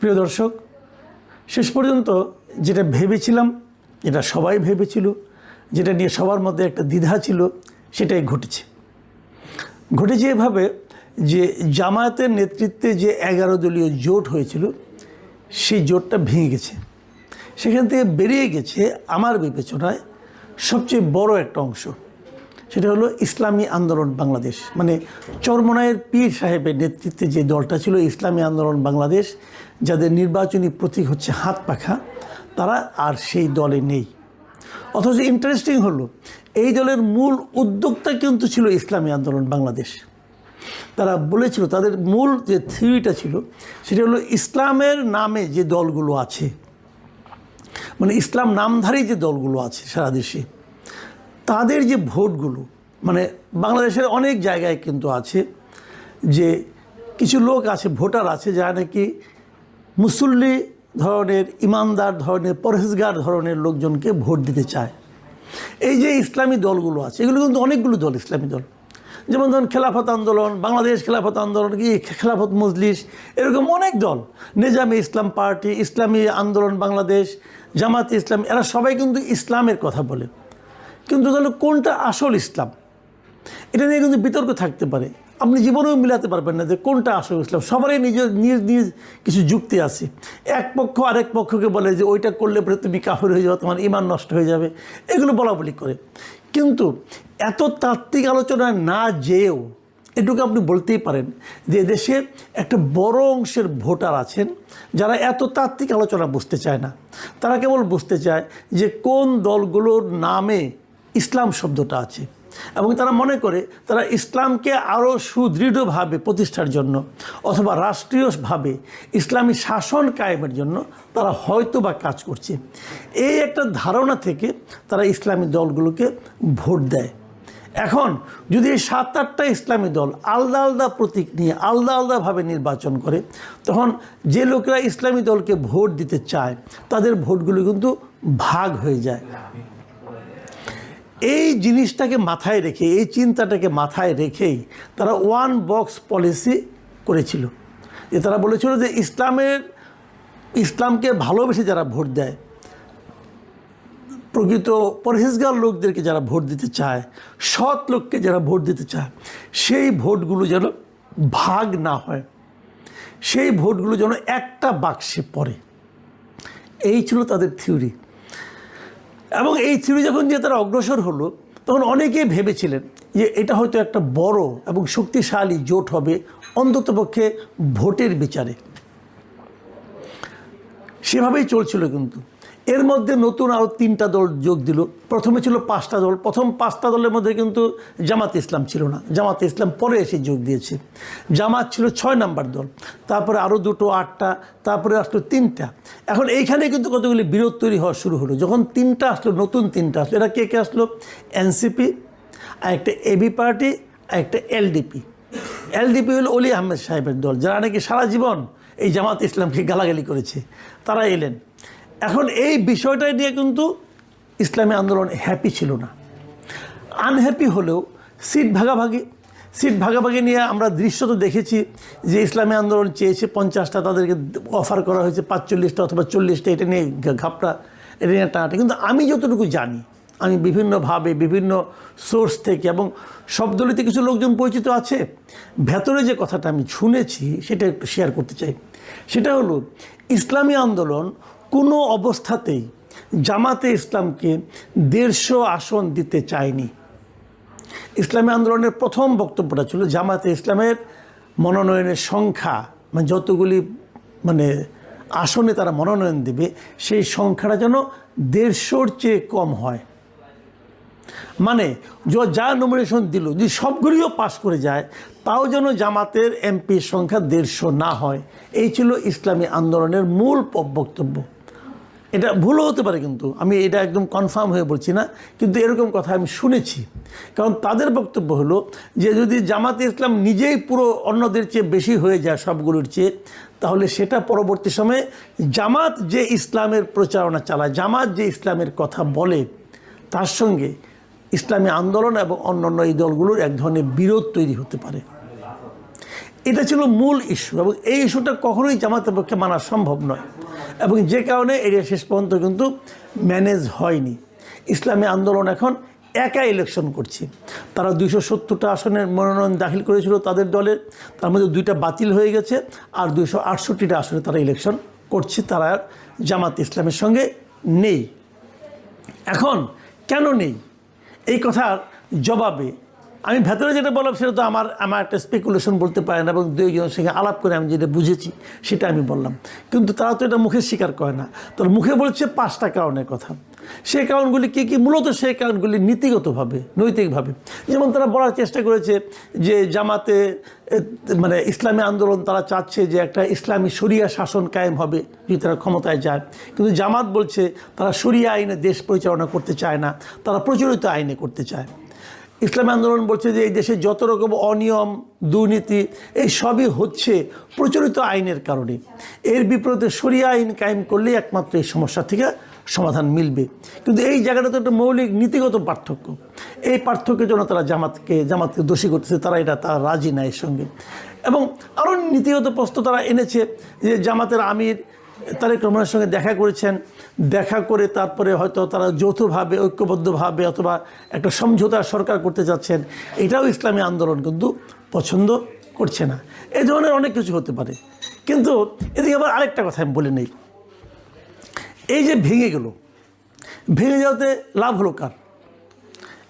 প্রিয় দর্শক, শেষ পর্যন্ত যেটা ভেবেছিলাম, যেটা সবাই ভেবেছিল, যেটা নিয়ে সবার মধ্যে একটা দ্বিধা ছিল, সেটাই ঘটেছে এভাবে যে জামায়াতের নেতৃত্বে যে 11 দলীয় জোট হয়েছিল সেই জোটটা ভেঙে গেছে। সেখান থেকে বেরিয়ে গেছে আমার বিবেচনায় সবচেয়ে বড় একটা অংশ, সেটা হলো ইসলামী আন্দোলন বাংলাদেশ। মানে চরমোনাইয়ের পীর সাহেবের নেতৃত্বে যে দলটা ছিল ইসলামী আন্দোলন বাংলাদেশ, যাদের নির্বাচনী প্রতীক হচ্ছে হাত পাখা, তারা আর সেই দলে নেই। অথচ ইন্টারেস্টিং হলো এই দলের মূল উদ্যোক্তা কিন্তু ছিল ইসলামী আন্দোলন বাংলাদেশ। তারা বলেছিল, তাদের মূল যে থিওরিটা ছিল সেটা হলো ইসলামের নামে যে দলগুলো আছে, মানে ইসলাম নামধারী যে দলগুলো আছে সারা দেশে, তাদের যে ভোটগুলো, মানে বাংলাদেশের অনেক জায়গায় কিন্তু আছে যে কিছু লোক আছে, ভোটার আছে যারা নাকি মুসল্লি ধরনের, ইমানদার ধরনের, পরহেজগার ধরনের লোকজনকে ভোট দিতে চায়। এই যে ইসলামী দলগুলো আছে, এগুলো কিন্তু অনেকগুলো দল, ইসলামী দল, যেমন ধরুন খেলাফত আন্দোলন, বাংলাদেশ খেলাফত আন্দোলন, কি খেলাফত মজলিস, এরকম অনেক দল, নিজামে ইসলাম পার্টি, ইসলামী আন্দোলন বাংলাদেশ, জামাতে ইসলাম, এরা সবাই কিন্তু ইসলামের কথা বলে। কিন্তু তাহলে কোনটা আসল ইসলাম, এটা নিয়ে কিন্তু বিতর্ক থাকতে পারে। আপনি জীবনেও মিলাতে পারবেন না যে কোনটা আসল ইসলাম। সবারই নিজ কিছু যুক্তি আছে। এক পক্ষ আরেক পক্ষকে বলে যে ওইটা করলে পরে তুমি কাফের হয়ে যাবে, তোমার ঈমান নষ্ট হয়ে যাবে, এগুলো বলাবলি করে। কিন্তু এত তাত্ত্বিক আলোচনায় না যেয়েও এটুকু আপনি বলতেই পারেন যে দেশে একটা বড় অংশের ভোটার আছেন যারা এত তাত্ত্বিক আলোচনা বুঝতে চায় না। তারা কেবল বুঝতে চায় যে কোন দলগুলোর নামে ইসলাম শব্দটা আছে, এবং তারা মনে করে তারা ইসলামকে আরও সুদৃঢ়ভাবে প্রতিষ্ঠার জন্য অথবা রাষ্ট্রীয়ভাবে ইসলামী শাসন কায়েমের জন্য তারা হয়তো বা কাজ করছে। এই একটা ধারণা থেকে তারা ইসলামী দলগুলোকে ভোট দেয়। এখন যদি এই 7-8টা ইসলামী দল আলাদা আলাদা প্রতীক নিয়ে আলাদা আলাদাভাবে নির্বাচন করে, তখন যে লোকেরা ইসলামী দলকে ভোট দিতে চায় তাদের ভোটগুলো কিন্তু ভাগ হয়ে যায়। এই জিনিসটাকে মাথায় রেখে, এই চিন্তাটাকে মাথায় রেখেই তারা ওয়ান বক্স পলিসি করেছিল। যে তারা বলেছিল যে ইসলামকে ভালোবেসে যারা ভোট দেয়, প্রকৃত পরহেজগার লোকদেরকে যারা ভোট দিতে চায়, সৎ লোককে যারা ভোট দিতে চায়, সেই ভোটগুলো যেন ভাগ না হয়, সেই ভোটগুলো যেন একটা বাক্সে পড়ে। এই ছিল তাদের থিওরি। এবং এই থিওরি যখন যে তারা অগ্রসর হলো, তখন অনেকেই ভেবেছিলেন যে এটা হয়তো একটা বড় এবং শক্তিশালী জোট হবে, অন্ততপক্ষে ভোটের বিচারে। সেভাবেই চলছিল। কিন্তু এর মধ্যে নতুন আরও 3টা দল যোগ দিল। প্রথমে ছিল 5টা দল। প্রথম 5টা দলের মধ্যে কিন্তু জামাতে ইসলাম ছিল না, জামাতে ইসলাম পরে এসে যোগ দিয়েছে। জামাত ছিল 6 নম্বর দল, তারপরে আরও 2টো 8টা, তারপরে আসলো 3টা। এখন এইখানে কিন্তু কতগুলি বিরোধ তৈরি হওয়া শুরু হলো। যখন 3টা আসলো, নতুন 3টা আসলো, এরা কে কে আসলো? এনসিপি, আর একটা এবি পার্টি, আর একটা এলডিপি। এলডিপি হলো অলি আহমেদ সাহেবের দল, যারা নাকি সারা জীবন এই জামাত ইসলামকে গালাগালি করেছে, তারা এলেন। এখন এই বিষয়টা নিয়ে কিন্তু ইসলামী আন্দোলন হ্যাপি ছিল না। আনহ্যাপি হলেও সিট ভাগাভাগি নিয়ে আমরা দৃশ্য তো দেখেছি যে ইসলামী আন্দোলন চেয়েছে 50টা, তাদেরকে অফার করা হয়েছে 45টা অথবা 40টা। এটা নিয়ে ঘাপটা, এটা নিয়ে টানাটা। কিন্তু আমি যতটুকু জানি, আমি বিভিন্নভাবে বিভিন্ন সোর্স থেকে, এবং সব দলিতে কিছু লোকজন পরিচিত আছে, ভেতরে যে কথাটা আমি শুনেছি সেটা একটু শেয়ার করতে চাই। সেটা হলো ইসলামী আন্দোলন কোনো অবস্থাতেই জামাতে ইসলামকে 150 আসন দিতে চায়নি। ইসলামী আন্দোলনের প্রথম বক্তব্যটা ছিল জামাতে ইসলামের মনোনয়নের সংখ্যা, মানে যতগুলি আসনে তারা মনোনয়ন দেবে, সেই সংখ্যাটা যেন 150-র চেয়ে কম হয়। মানে যা নমিনেশন দিল, যদি সবগুলিও পাস করে যায়, তাও যেন জামাতের এমপির সংখ্যা 150 না হয়। এই ছিল ইসলামী আন্দোলনের মূল বক্তব্য। এটা ভুলও হতে পারে, কিন্তু আমি এটা একদম কনফার্ম হয়ে বলছি না, কিন্তু এরকম কথা আমি শুনেছি। কারণ তাদের বক্তব্য হলো যে যদি জামাতে ইসলাম নিজেই পুরো অন্যদের চেয়ে বেশি হয়ে যায় সবগুলোর চেয়ে, তাহলে সেটা পরবর্তী সময়ে জামাত যে ইসলামের প্রচারণা চালায়, জামাত যে ইসলামের কথা বলে, তার সঙ্গে ইসলামী আন্দোলন এবং অন্যান্য এই দলগুলোর এক ধরনের বিরোধ তৈরি হতে পারে। এটা ছিল মূল ইস্যু, এবং এই ইস্যুটা কখনোই জামাতের পক্ষে মানা সম্ভব নয়, এবং যে কারণে এটা শেষ পর্যন্ত কিন্তু ম্যানেজ হয়নি। ইসলামী আন্দোলন এখন একা ইলেকশন করছে। তারা 270টা আসনের মনোনয়ন দাখিল করেছিল তাদের দলের, তার মধ্যে 2টা বাতিল হয়ে গেছে, আর 268টা আসনে তারা ইলেকশন করছে। তারা জামাত ইসলামের সঙ্গে নেই। এখন কেন নেই এই কথার জবাবে আমি ভেতরে যেটা বললাম সেটা তো আমার একটা স্পেকুলেশন বলতে পারে না, এবং দুইজনের সঙ্গে আলাপ করে আমি যেটা বুঝেছি সেটা আমি বললাম। কিন্তু তারা তো এটা মুখে স্বীকার করে না। তারা মুখে বলছে 5টা কারণের কথা। সেই কারণগুলি কী কী? মূলত সেই কারণগুলি নীতিগতভাবে, নৈতিকভাবে। যেমন তারা বলার চেষ্টা করেছে যে জামাতে মানে ইসলামী আন্দোলন তারা চাচ্ছে যে একটা ইসলামী শরিয়া শাসন কায়েম হবে যদি তারা ক্ষমতায় যায়, কিন্তু জামাত বলছে তারা শরিয়া আইনে দেশ পরিচালনা করতে চায় না, তারা প্রচলিত আইনে করতে চায়। ইসলামী আন্দোলন বলছে যে এই দেশে যত রকম অনিয়ম, দুর্নীতি, এই সবই হচ্ছে প্রচলিত আইনের কারণে। এর বিপরীতে শরিয়া আইন কায়েম করলেই একমাত্র এই সমস্যা থেকে সমাধান মিলবে। কিন্তু এই জায়গাটা তো একটা মৌলিক নীতিগত পার্থক্য। এই পার্থক্যের জন্য তারা জামাতকে দোষী করতেছে, তারা রাজি না এর সঙ্গে। এবং আরও নীতিগত প্রশ্ন তারা এনেছে যে জামাতের আমির তারেক রহমানের সঙ্গে দেখা করেছেন, দেখা করে তারপরে হয়তো তারা যৌথভাবে, ঐক্যবদ্ধভাবে অথবা একটা সমঝোতা সরকার করতে যাচ্ছেন। এটাও ইসলামী আন্দোলন কিন্তু পছন্দ করছে না। এই ধরনের অনেক কিছু হতে পারে। কিন্তু এদিকে আবার আরেকটা কথা আমি বলে নেই, এই যে ভেঙে যাওয়াতে লাভ হলো কার?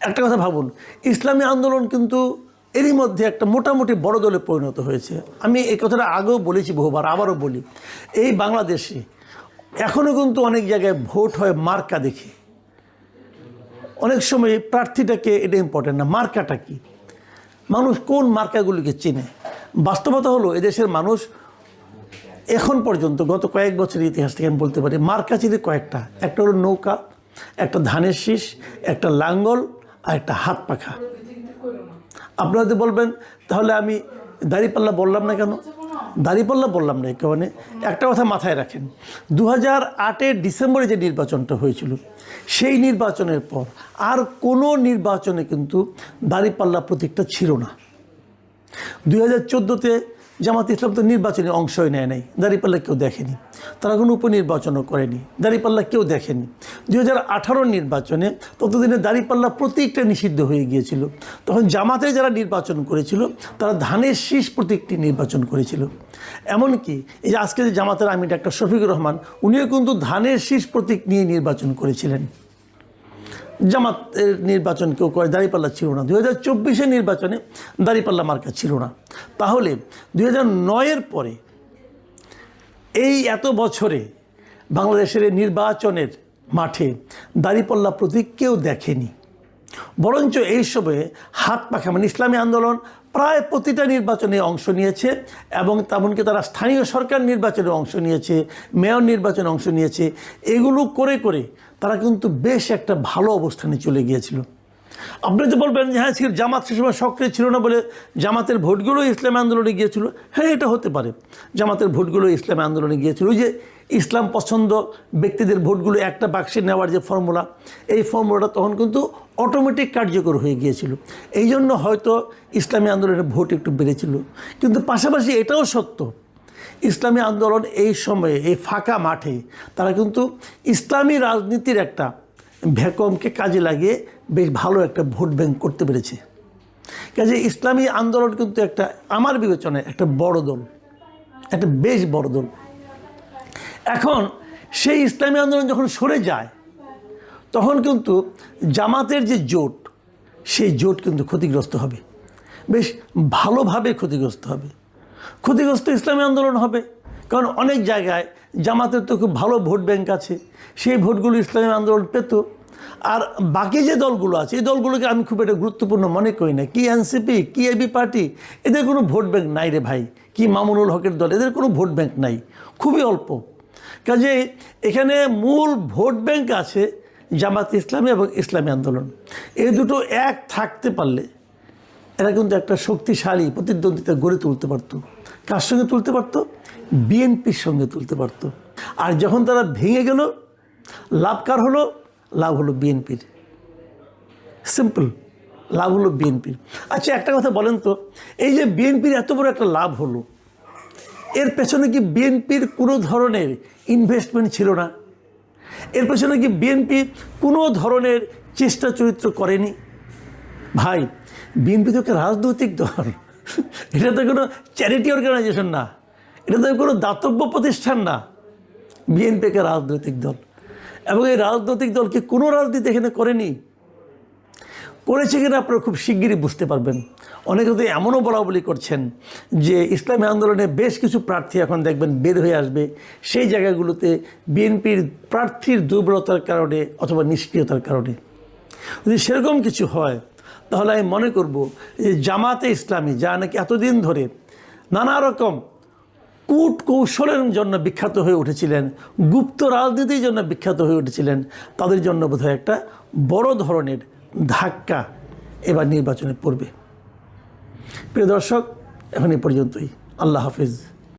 একটা কথা ভাবুন, ইসলামী আন্দোলন কিন্তু এরই মধ্যে একটা মোটামুটি বড় দলে পরিণত হয়েছে। আমি এই কথাটা আগেও বলেছি বহুবার, আবারও বলি, এই বাংলাদেশে এখনও কিন্তু অনেক জায়গায় ভোট হয় মার্কা দেখে। অনেক সময় প্রার্থীটাকে এটা ইম্পর্টেন্ট না, মার্কাটা কি, মানুষ কোন মার্কাগুলিকে চেনে। বাস্তবতা হলো এদেশের মানুষ এখন পর্যন্ত গত কয়েক বছরের ইতিহাস থেকে আমি বলতে পারি মার্কা চিনে কয়েকটা। একটা হলো নৌকা, একটা ধানের শীষ, একটা লাঙ্গল, আর একটা হাত পাখা। আপনারা যদি বলবেন তাহলে আমি দাঁড়িপাল্লা বললাম না কেন? দাঁড়িপাল্লা বললাম না কারণে একটা কথা মাথায় রাখেন, 2008-এর ডিসেম্বরে যে নির্বাচনটা হয়েছিল সেই নির্বাচনের পর আর কোনো নির্বাচনে কিন্তু দাঁড়িপাল্লা প্রতীকটা ছিল না। 2014-তে জামাত ইসলাম তো নির্বাচনে অংশই নেয় নাই, দাঁড়িপাল্লা কেউ দেখেনি। তারা কোনো উপনির্বাচনও করেনি, দাঁড়িপাল্লা কেউ দেখেনি। 2018 নির্বাচনে ততদিনে দাঁড়িপাল্লা প্রতীকটা নিষিদ্ধ হয়ে গিয়েছিল। তখন জামাতে যারা নির্বাচন করেছিল তারা ধানের শীষ প্রতীকটি নির্বাচন করেছিল। এমনকি এই যে আজকে যে জামাতের আমির ডাক্তার শফিকুর রহমান, উনিও কিন্তু ধানের শীষ প্রতীক নিয়ে নির্বাচন করেছিলেন। জামাতের নির্বাচন কেউ করে, দাঁড়িপাল্লা ছিল না। 2024-এর নির্বাচনে দাঁড়িপাল্লা মার্কা ছিল না। তাহলে 2009-এর পরে এই এত বছরে বাংলাদেশের নির্বাচনের মাঠে দাঁড়িপাল্লা প্রতীক কেউ দেখেনি। বরঞ্চ এই সময়ে হাত পাখা মানে ইসলামী আন্দোলন প্রায় প্রতিটা নির্বাচনে অংশ নিয়েছে, এবং তেমনকি তারা স্থানীয় সরকার নির্বাচনে অংশ নিয়েছে, মেয়র নির্বাচনে অংশ নিয়েছে। এগুলো করে করে তারা কিন্তু বেশ একটা ভালো অবস্থানে চলে গিয়েছিল। আপনি তো বলবেন যে হ্যাঁ জামাত সে সময় সক্রিয় ছিল না বলে জামাতের ভোটগুলো ইসলামী আন্দোলনে গিয়েছিল। হ্যাঁ, এটা হতে পারে, জামাতের ভোটগুলো ইসলামী আন্দোলনে গিয়েছিল। ওই যে ইসলাম পছন্দ ব্যক্তিদের ভোটগুলো একটা বাক্সে নেওয়ার যে ফর্মুলা, এই ফর্মুলাটা তখন কিন্তু অটোমেটিক কার্যকর হয়ে গিয়েছিল। এই জন্য হয়তো ইসলামী আন্দোলনের ভোট একটু বেড়েছিল। কিন্তু পাশাপাশি এটাও সত্য, ইসলামী আন্দোলন এই সময়ে এই ফাঁকা মাঠে তারা কিন্তু ইসলামী রাজনীতির একটা ভ্যাকুয়ামকে কাজে লাগিয়ে বেশ ভালো একটা ভোট ব্যাংক করতে পেরেছে। কাজে ইসলামী আন্দোলন কিন্তু একটা, আমার বিবেচনায় একটা বড় দল, একটা বেশ বড় দল। এখন সেই ইসলামী আন্দোলন যখন সরে যায় তখন কিন্তু জামাতের যে জোট, সেই জোট কিন্তু ক্ষতিগ্রস্ত হবে, বেশ ভালোভাবে ক্ষতিগ্রস্ত হবে। ক্ষতিগ্রস্ত ইসলামী আন্দোলন হবে, কারণ অনেক জায়গায় জামাতের তো খুব ভালো ভোট ব্যাংক আছে, সেই ভোটগুলো ইসলামী আন্দোলন পেত। আর বাকি যে দলগুলো আছে এই দলগুলোকে আমি খুব একটা গুরুত্বপূর্ণ মনে করি না। কি এনসিপি, কি এবি পার্টি, এদের কোনো ভোট ব্যাংক নাই রে ভাই। কি মামুনুল হকের দল, এদের কোনো ভোট ব্যাংক নাই, খুবই অল্প। কাজে এখানে মূল ভোট ব্যাংক আছে জামাত ইসলামী এবং ইসলামী আন্দোলন। এই দুটো এক থাকতে পারলে এরা কিন্তু একটা শক্তিশালী প্রতিদ্বন্দ্বিতা গড়ে তুলতে পারত। কার সঙ্গে তুলতে পারত? বিএনপির সঙ্গে তুলতে পারত। আর যখন তারা ভেঙে গেল, লাভ কার হলো? লাভ হলো বিএনপির। সিম্পল। লাভ হলো বিএনপির। আচ্ছা, একটা কথা বলেন তো, এই যে বিএনপির এত বড় একটা লাভ হলো, এর পেছনে কি বিএনপির কোনো ধরনের ইনভেস্টমেন্ট ছিল না? এর পেছনে কি বিএনপি কোনো ধরনের চেষ্টা চরিত্র করেনি? ভাই, বিএনপি তো একটা রাজনৈতিক দল, এটা তো কোনো চ্যারিটি অর্গানাইজেশন না, এটা তো কোনো দাতব্য প্রতিষ্ঠান না। বিএনপি একটা রাজনৈতিক দল, এবং এই রাজনৈতিক দল কি কোনো রাজনীতি এখানে করেনি? করেছে কিনা আপনারা খুব শিগগিরই বুঝতে পারবেন। অনেকে তো এমনও বলা বলি করছেন যে ইসলামী আন্দোলনে বেশ কিছু প্রার্থী এখন দেখবেন বের হয়ে আসবে, সেই জায়গাগুলোতে বিএনপির প্রার্থীর দুর্বলতার কারণে অথবা নিষ্ক্রিয়তার কারণে। যদি সেরকম কিছু হয় তাহলে আমি মনে করব যে জামাতে ইসলামী, যা নাকি এতদিন ধরে নানা রকম কূট কৌশলের জন্য বিখ্যাত হয়ে উঠেছিলেন, গুপ্ত রাজনীতির জন্য বিখ্যাত হয়ে উঠেছিলেন, তাদের জন্য বোধহয় একটা বড় ধরনের ধাক্কা এবার নির্বাচনে পড়বে। প্রিয় দর্শক, এখন এই পর্যন্তই। আল্লাহ হাফিজ।